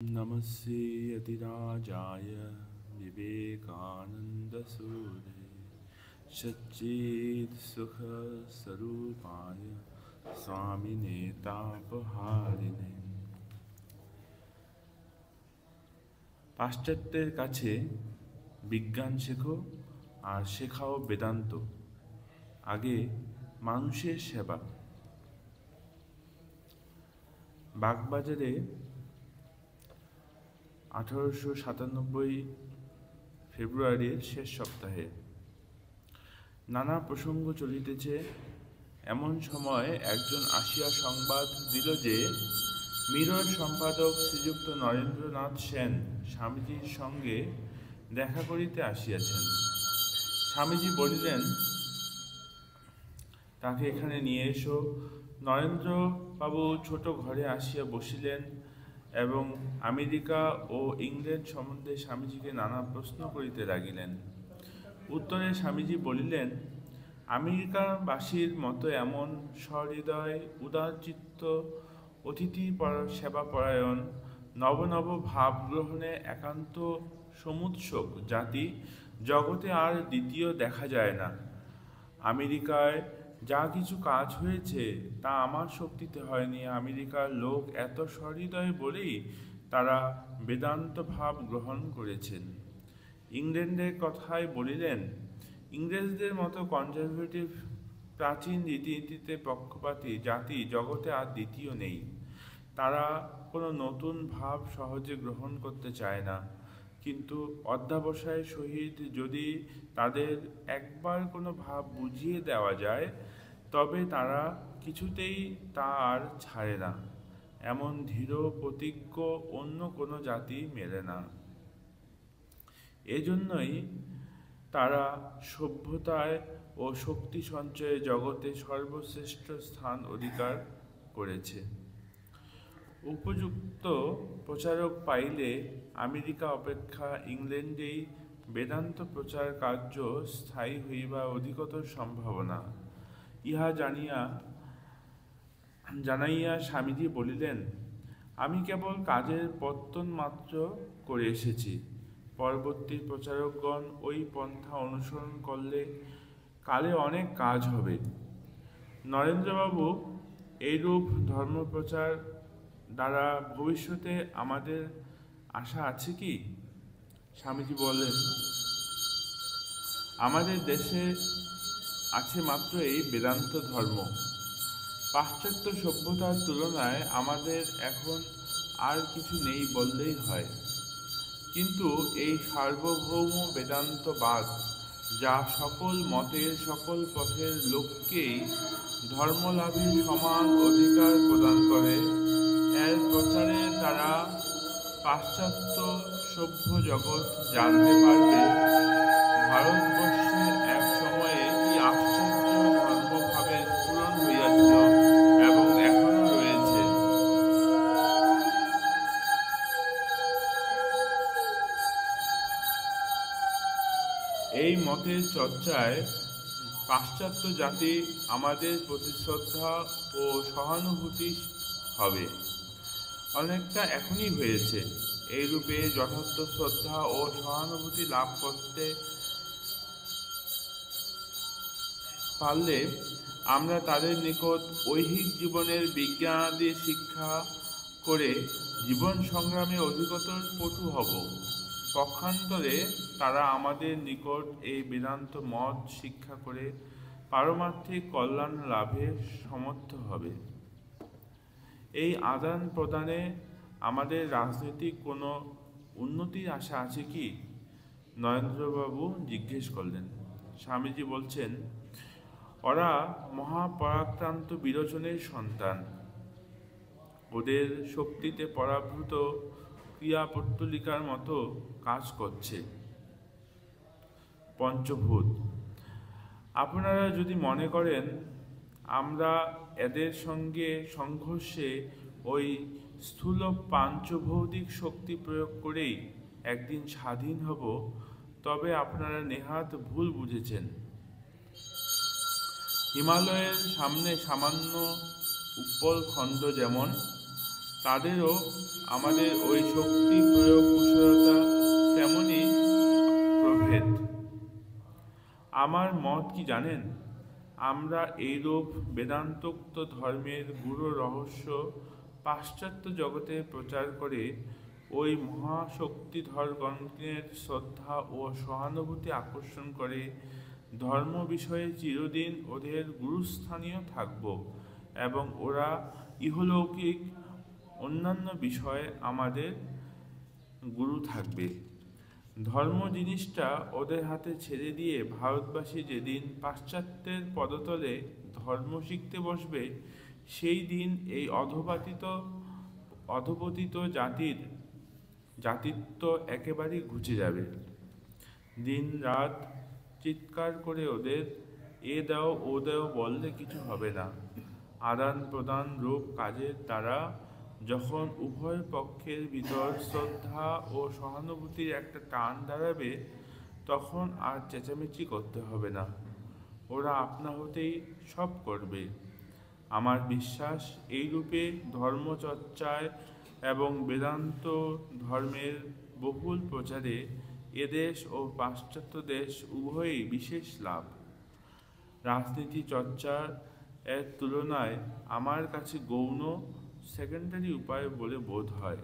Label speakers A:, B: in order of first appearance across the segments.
A: नमस्ते अतिराजाय विवेकानन्दसूरे सच्चित्सुखस्वरूपाय स्वामिने तापहारिणे। পাশ্চাত্যের কাছে বিজ্ঞান শেখো আর শেখাও বেদান্ত। আগে মানুষের সেবা। বাগবাজারে 1897 ফেব্রুয়ারির শেষ সপ্তাহে নানা প্রসঙ্গ চলিতেছে। এমন সময় একজন আসিয়া সংবাদ দিল যে মিরর সম্পাদক শ্রীযুক্ত নরেন্দ্রনাথ সেন স্বামীজির সঙ্গে দেখা করিতে আসিয়াছেন। স্বামীজি বলিলেন, তাকে এখানে নিয়ে এসো। নরেন্দ্রবাবু ছোট ঘরে আসিয়া বসিলেন এবং আমেরিকা ও ইংল্যান্ড সম্বন্ধে স্বামীজিকে নানা প্রশ্ন করিতে লাগিলেন। উত্তরে স্বামীজি বলিলেন, আমেরিকাবাসীর মতো এমন সহৃদয় উদারচিত্ত অতিথি সেবাপরায়ণ নব নব ভাব গ্রহণে একান্ত সমুৎসুক জাতি জগতে আর দ্বিতীয় দেখা যায় না। আমেরিকায় যা কিছু কাজ হয়েছে তা আমার শক্তিতে হয়নি। আমেরিকার লোক এত সহৃদয় বলেই তারা বেদান্ত ভাব গ্রহণ করেছেন। ইংল্যান্ডের কথাই বলিলেন, ইংরেজদের মতো কনজারভেটিভ প্রাচীন রীতিনীতিতে পক্ষপাতী জাতি জগতে আর দ্বিতীয় নেই। তারা কোনো নতুন ভাব সহজে গ্রহণ করতে চায় না, কিন্তু অধ্যবসায়ের সহিত যদি তাদের একবার কোনো ভাব বুঝিয়ে দেওয়া যায় তবে তারা কিছুতেই তা আর ছাড়ে না। এমন দৃঢ় প্রতিজ্ঞ অন্য কোনো জাতি মেলে না। এজন্যই তারা সভ্যতায় ও শক্তি সঞ্চয়ে জগতে সর্বশ্রেষ্ঠ স্থান অধিকার করেছে। উপযুক্ত প্রচারক পাইলে আমেরিকা অপেক্ষা ইংল্যান্ডেই বেদান্ত প্রচার কার্য স্থায়ী হইবা অধিকতর সম্ভাবনা। ইহা জানাইয়া স্বামীজি বলিলেন, আমি কেবল কাজের পত্তন মাত্র করে এসেছি। পরবর্তী প্রচারকগণ ওই পন্থা অনুসরণ করলে কালে অনেক কাজ হবে। নরেন্দ্রবাবু, এইরূপ ধর্মপ্রচার দ্বারা ভবিষ্যতে আমাদের আশা আছে কি? স্বামীজি বলেন, আমাদের দেশে আছে মাত্র এই বেদান্ত ধর্ম। পাশ্চাত্য সভ্যতার তুলনায় আমাদের এখন আর কিছু নেই বললেই হয়। কিন্তু এই সার্বভৌম বেদান্তবাদ, যা সকল মতের সকল পথের লোককেই ধর্মলাভের সমান অধিকার প্রদান করে, এর প্রচারে তারা পাশ্চাত্য সভ্য জগৎ জানতে পারবে ভারতবর্ষে এক সময়ে কি আশ্চর্য ধর্মভাবের পূরণ হইয়াছিল এবং এখনো রয়েছে। এই মতের চর্চায় পাশ্চাত্য জাতি আমাদের প্রতি শ্রদ্ধা ও সহানুভূতি হবে। অনেকটা এখনই হয়েছে। এইরূপে যথার্থ শ্রদ্ধা ও সহানুভূতি লাভ করতে পারলে আমরা তাদের নিকট ঐহিক জীবনের বিজ্ঞানাদি শিক্ষা করে জীবন সংগ্রামে অধিকতর পটু হব। পক্ষান্তরে তারা আমাদের নিকট এই বেদান্ত মত শিক্ষা করে পারমার্থিক কল্যাণ লাভে সমর্থ হবে। এই আদান প্রদানে আমাদের রাজনৈতিক কোনো উন্নতির আশা আছে কি? নরেন্দ্রবাবু জিজ্ঞেস করলেন। স্বামীজি বলছেন, ওরা মহাপরাক্রান্ত বিরোচনের সন্তান। ওদের শক্তিতে পরাভূত ক্রিয়াপত্তলিকার মতো কাজ করছে পঞ্চভূত। আপনারা যদি মনে করেন আমরা এদের সঙ্গে সংঘর্ষে ওই স্থূল পাঞ্চভৌতিক শক্তি প্রয়োগ করেই একদিন স্বাধীন হব, তবে আপনারা নেহাত ভুল বুঝেছেন। হিমালয়ের সামনে সামান্য উৎপল খণ্ড যেমন, তাদেরও আমাদের ওই শক্তি প্রয়োগ কুশলতা তেমনই প্রভেদ। আমার মত কি জানেন? আমরা এইরূপ বেদান্তোক্ত ধর্মের গূঢ় রহস্য পাশ্চাত্য জগতে প্রচার করে ওই মহাশক্তিধরগণের শ্রদ্ধা ও সহানুভূতি আকর্ষণ করে ধর্ম বিষয়ে চিরদিন ওদের গুরুস্থানীয় থাকব এবং ওরা ইহলৌকিক অন্যান্য বিষয়ে আমাদের গুরু থাকবে। ধর্ম জিনিসটা ওদের হাতে ছেড়ে দিয়ে ভারতবাসী যেদিন পাশ্চাত্যের পদতলে ধর্ম শিখতে বসবে, সেই দিন এই অধপতিত জাতিত্ব একেবারেই ঘুচে যাবে। দিন রাত চিৎকার করে ওদের এ দাও ও দাও বললে কিছু হবে না। আদান প্রদান রূপ কাজের দ্বারা যখন উভয় পক্ষের ভিতর শ্রদ্ধা ও সহানুভূতির একটা টান দাঁড়াবে, তখন আর চেঁচামেচি করতে হবে না, ওরা আপনা হতেই সব করবে। আমার বিশ্বাস এইরূপে ধর্মচর্চায় এবং বেদান্ত ধর্মের বহুল প্রচারে এদেশ ও পাশ্চাত্য দেশ উভয়ই বিশেষ লাভ। রাজনীতি চর্চার এর তুলনায় আমার কাছে গৌণ সেকেন্ডারি উপায় বলে বোধ হয়।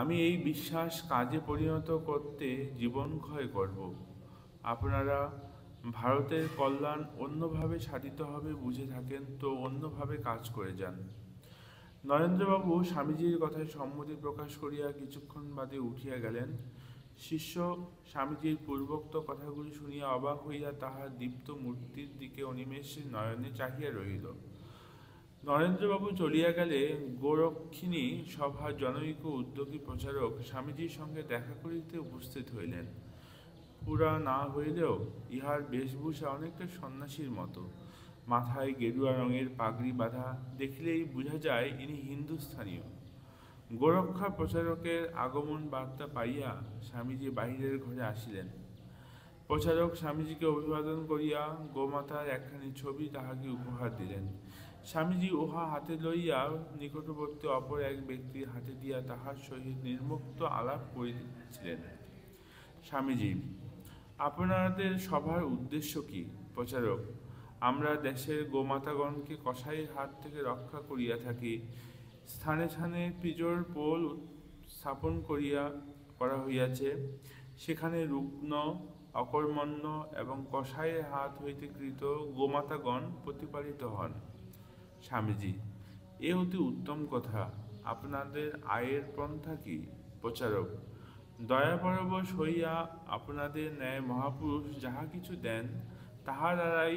A: আমি এই বিশ্বাস কাজে পরিণত করতে জীবনক্ষয় করব। আপনারা ভারতের কল্যাণ অন্যভাবে সাধিত হবে বুঝে থাকেন তো অন্যভাবে কাজ করে যান। নরেন্দ্রবাবু স্বামীজির কথায় সম্মতি প্রকাশ করিয়া কিছুক্ষণ বাদে উঠিয়া গেলেন। শিষ্য স্বামীজির পূর্বোক্ত কথাগুলি শুনিয়া অবাক হইয়া তাহার দীপ্ত মূর্তির দিকে অনিমেষে নয়নে চাহিয়া রহিল। নরেন্দ্রবাবু চলিয়া গেলে গোরক্ষিণী সভার জনৈক উদ্যোগী প্রচারক স্বামীজির সঙ্গে দেখা করিতে উপস্থিত হইলেন। পুরা না হইলেও ইহার বেশভূষা অনেকটা সন্ন্যাসীর মতো। মাথায় গেরুয়া রঙের পাগড়ি বাঁধা, দেখিলেই বোঝা যায় ইনি হিন্দুস্থানীয়। গোরক্ষা প্রচারকের আগমন বার্তা পাইয়া স্বামীজি বাহিরের ঘরে আসিলেন। প্রচারক স্বামীজিকে অভিবাদন করিয়া গোমাতার একখানি ছবি তাহাকে উপহার দিলেন। স্বামীজি উহা হাতে লইয়া নিকটবর্তী অপর এক ব্যক্তির হাতে দিয়া তাহার সহিত নির্মুক্ত আলাপ করিতেছিলেন। স্বামীজি: আপনাদের সভার উদ্দেশ্য কি? প্রচারক: আমরা দেশের গোমাতাগণকে কসাইয়ের হাত থেকে রক্ষা করিয়া থাকি। স্থানে স্থানে পিজর পোল স্থাপন করা হইয়াছে, সেখানে রুগ্ন, অকর্মণ্য এবং কসাইয়ের হাত হইতে কৃত গোমাতাগণ প্রতিপালিত হন। স্বামীজি: এ অতি উত্তম কথা। আপনাদের আয়ের পন্থা কি? প্রচারক: দয়াপরবশ হইয়া আপনাদের ন্যায় মহাপুরুষ যাহা কিছু দেন, তাহা দ্বারাই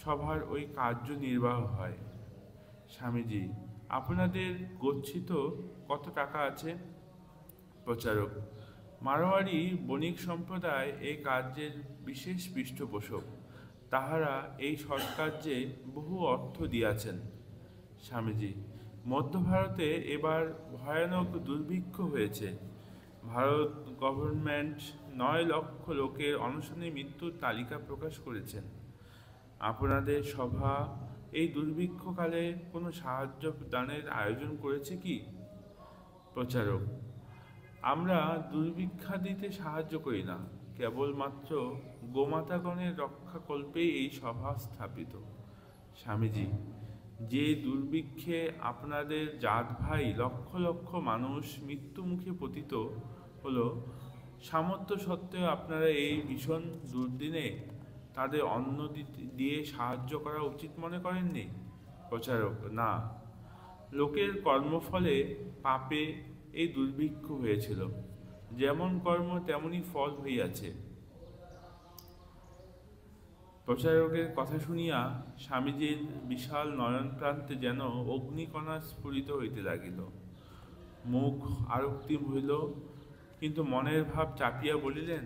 A: সভার ওই কার্য নির্বাহ হয়। স্বামীজি: আপনাদের গচ্ছিত কত টাকা আছে? প্রচারক: মারোয়ারি বণিক সম্প্রদায় এই কার্যের বিশেষ পৃষ্ঠপোষক। তাহারা এই সৎকার্যে বহু অর্থ দিয়াছেন। স্বামীজি: মধ্য ভারতে এবার ভয়ানক দুর্ভিক্ষ হয়েছে। ভারত গভর্নমেন্ট 9 লক্ষ লোকের অনশনে মৃত্যুর তালিকা প্রকাশ করেছেন। আপনাদের সভা এই দুর্ভিক্ষকালে কোনো সাহায্য দানের আয়োজন করেছে কি? প্রচারক: আমরা দুর্ভিক্ষাদিতে সাহায্য করি না, কেবলমাত্র গোমাতাগণের রক্ষাকল্পেই এই সভা স্থাপিত। স্বামীজি: যে দুর্ভিক্ষে আপনাদের জাত ভাই লক্ষ লক্ষ মানুষ মৃত্যুমুখে পতিত হল, সামর্থ্য সত্ত্বেও আপনারা এই ভীষণ দুর্দিনে তাদের অন্ন দিয়ে সাহায্য করা উচিত মনে করেননি? প্রচারক: না, লোকের কর্মফলে পাপে এই দুর্ভিক্ষ হয়েছিল। যেমন কর্ম তেমনি ফল হইয়াছে। প্রচারকের কথা শুনিয়া স্বামীজির বিশাল নয়ন প্রান্তে যেন অগ্নিকণা স্ফুরিত হইতে লাগিল। মুখ আরক্তিম হইল, কিন্তু মনের ভাব চাপিয়া বলিলেন,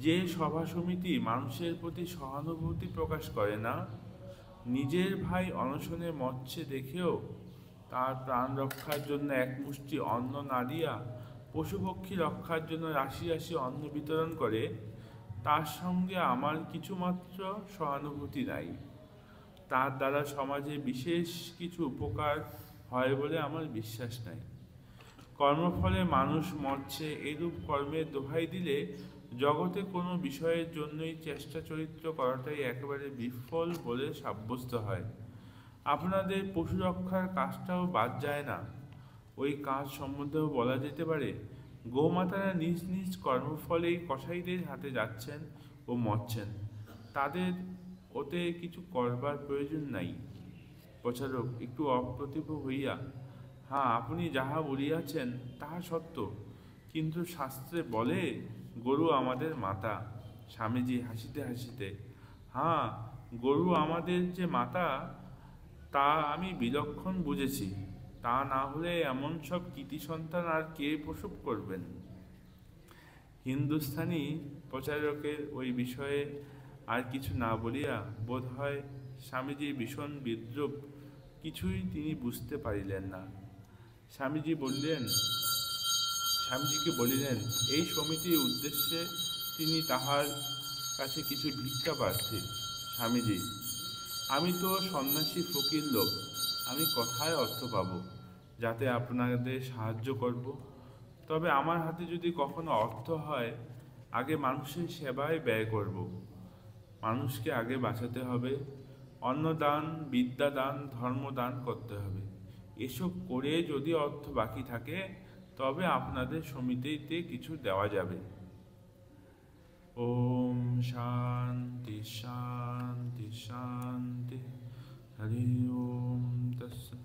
A: যে সভা সমিতি মানুষের প্রতি সহানুভূতি প্রকাশ করে না, নিজের ভাই অনশনে মরছে দেখেও তার প্রাণ রক্ষার জন্য এক মুষ্টি অন্ন না দিয়া পশুপক্ষী রক্ষার জন্য রাশি রাশি অন্ন বিতরণ করে, তার সঙ্গে আমার কিছুমাত্র সহানুভূতি নাই। তার দ্বারা সমাজে বিশেষ কিছু উপকার হয় বলে আমার বিশ্বাস নাই। কর্মফলে মানুষ মরছে, এরূপ কর্মের দোহাই দিলে জগতে কোনো বিষয়ের জন্যই চেষ্টা চরিত্র করাটাই একেবারে বিফল বলে সাব্যস্ত হয়। আপনাদের পশু রক্ষার কাজটাও বাদ যায় না। ওই কাজ সম্বন্ধেও বলা যেতে পারে, গোমাতারা নিজ নিজ কর্মফলেই কসাইদের হাতে যাচ্ছেন ও মরছেন, তাদের ওতে কিছু করবার প্রয়োজন নাই। প্রচারক একটু অপ্রতিভ হইয়া, হ্যাঁ, আপনি যাহা বলিয়াছেন তাহা সত্য, কিন্তু শাস্ত্রে বলে গরু আমাদের মাতা। স্বামীজি হাসিতে হাসিতে, হ্যাঁ, গরু আমাদের যে মাতা তা আমি বিলক্ষণ বুঝেছি। তা না হলে এমন সব কৃতি সন্তান আর কে প্রসব করবেন? হিন্দুস্থানি প্রচারকের ওই বিষয়ে আর কিছু না বলিয়া বোধ হয় স্বামীজির ভীষণ বিদ্রুপ কিছুই তিনি বুঝতে পারিলেন না। স্বামীজিকে বলিলেন, এই সমিতির উদ্দেশ্যে তিনি তাহার কাছে কিছু ভিক্ষা প্রার্থী। স্বামীজি, আমি তো সন্ন্যাসী ফকির লোক, আমি কোথায় অর্থ পাব যাতে আপনাদের সাহায্য করব? তবে আমার হাতে যদি কখনো অর্থ হয়, আগে মানুষের সেবায় ব্যয় করব। মানুষকে আগে বাঁচাতে হবে, অন্নদান, বিদ্যাদান, ধর্মদান করতে হবে। এসব করে যদি অর্থ বাকি থাকে তবে আপনাদের সমিতিতে কিছু দেওয়া যাবে। ওম শান্তি শান্তি শান্তি। হরি ওম তৎসৎ।